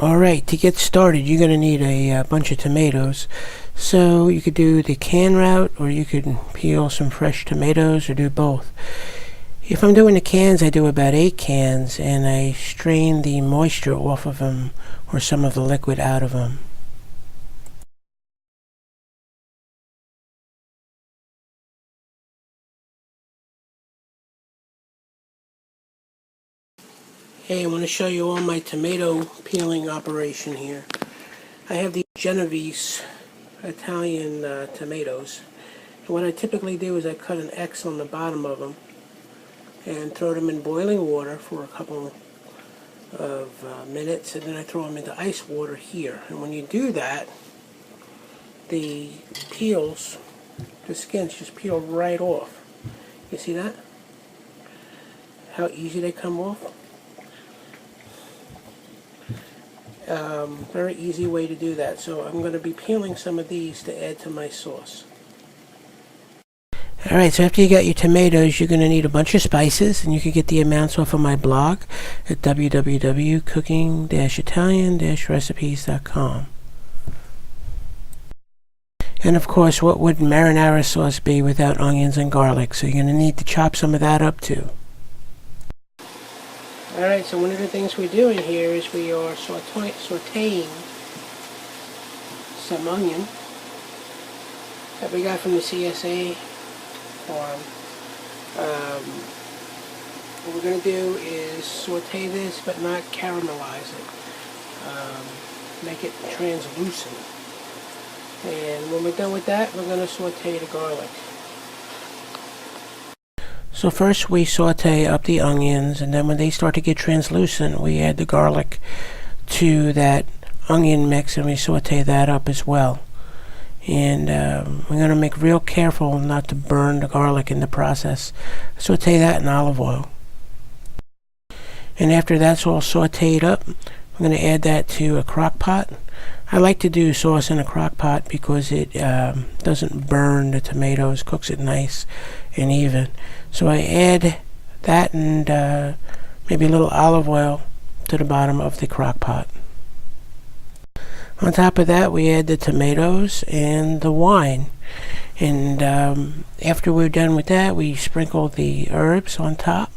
Alright, to get started you're going to need a bunch of tomatoes. So you could do the can route, or you could peel some fresh tomatoes, or do both. If I'm doing the cans, I do about 8 cans, and I strain the moisture off of them, or some of the liquid out of them. Hey, I want to show you all my tomato peeling operation here. I have these Genovese Italian tomatoes. And what I typically do is I cut an X on the bottom of them and throw them in boiling water for a couple of minutes, and then I throw them into ice water here. And when you do that, the peels, the skins just peel right off. You see that? How easy they come off? Very easy way to do that. So I'm going to be peeling some of these to add to my sauce. Alright, so after you got your tomatoes, you're going to need a bunch of spices, and you can get the amounts off of my blog at www.cooking-italian-recipes.com. And of course, what would marinara sauce be without onions and garlic? So you're going to need to chop some of that up too. Alright, so one of the things we're doing here is we are sauteing some onion that we got from the CSA farm. What we're going to do is saute this, but not caramelize it. Make it translucent. And when we're done with that, we're going to saute the garlic. So first we saute up the onions, and then when they start to get translucent, we add the garlic to that onion mix, and we saute that up as well. And we're going to make real careful not to burn the garlic in the process. Saute that in olive oil. And after that's all sauteed up, I'm going to add that to a crock pot. I like to do sauce in a crock pot because it doesn't burn the tomatoes, cooks it nice and even. So I add that and maybe a little olive oil to the bottom of the crock pot. On top of that, we add the tomatoes and the wine. And after we're done with that, we sprinkle the herbs on top,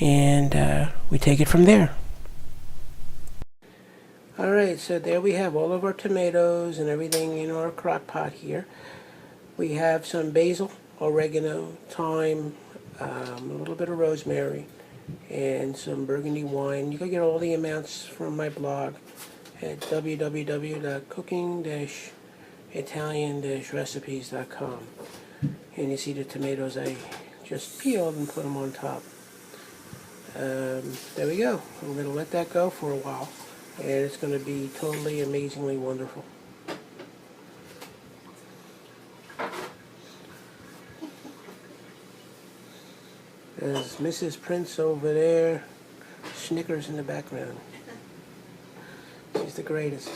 and we take it from there. Alright, so there we have all of our tomatoes and everything in our crock pot here. We have some basil, oregano, thyme, a little bit of rosemary, and some burgundy wine. You can get all the amounts from my blog at www.cooking-italian-recipes.com. And you see the tomatoes I just peeled and put them on top. There we go. I'm going to let that go for a while, and it's going to be totally amazingly wonderful. There's Mrs. Prince over there, Snickers in the background. She's the greatest.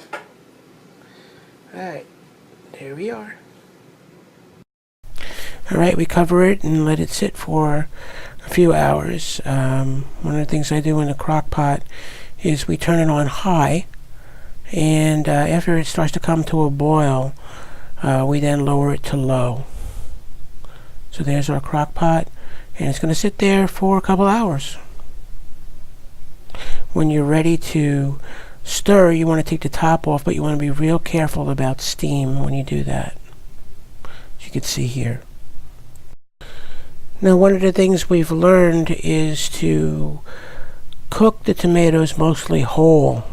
Alright, there we are. Alright, we cover it and let it sit for a few hours. One of the things I do in the crock pot is we turn it on high, and after it starts to come to a boil, we then lower it to low. So there's our crock pot, and it's going to sit there for a couple hours. When you're ready to stir, you want to take the top off, but you want to be real careful about steam when you do that, as you can see here. Now, one of the things we've learned is to cook the tomatoes mostly whole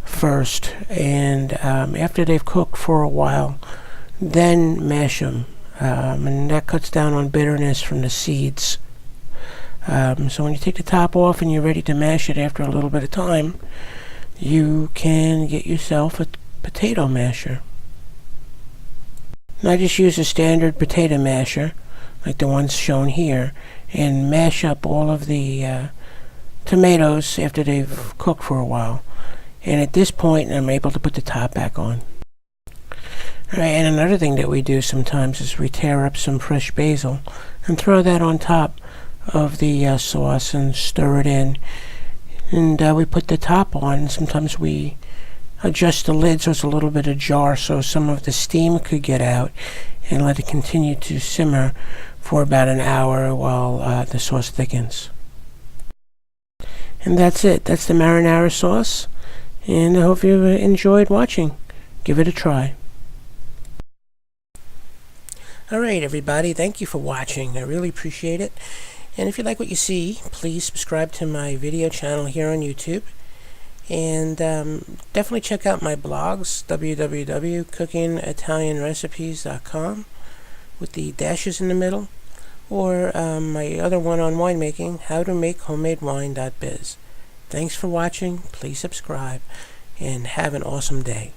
first, and after they've cooked for a while, then mash them, and that cuts down on bitterness from the seeds. So when you take the top off and you're ready to mash it after a little bit of time, you can get yourself a potato masher. And I just use a standard potato masher like the ones shown here, and mash up all of the tomatoes after they've cooked for a while. And at this point, I'm able to put the top back on. Alright, and another thing that we do sometimes is we tear up some fresh basil and throw that on top of the sauce and stir it in. And we put the top on. Sometimes we adjust the lid so it's a little bit ajar so some of the steam could get out, and let it continue to simmer for about an hour while the sauce thickens. And that's it. That's the marinara sauce, and I hope you enjoyed watching. Give it a try. Alright everybody, thank you for watching. I really appreciate it. And if you like what you see, please subscribe to my video channel here on YouTube. And definitely check out my blogs, www.cookingitalianrecipes.com with the dashes in the middle, or my other one on winemaking, howtomakehomemade.biz. Thanks for watching, please subscribe, and have an awesome day.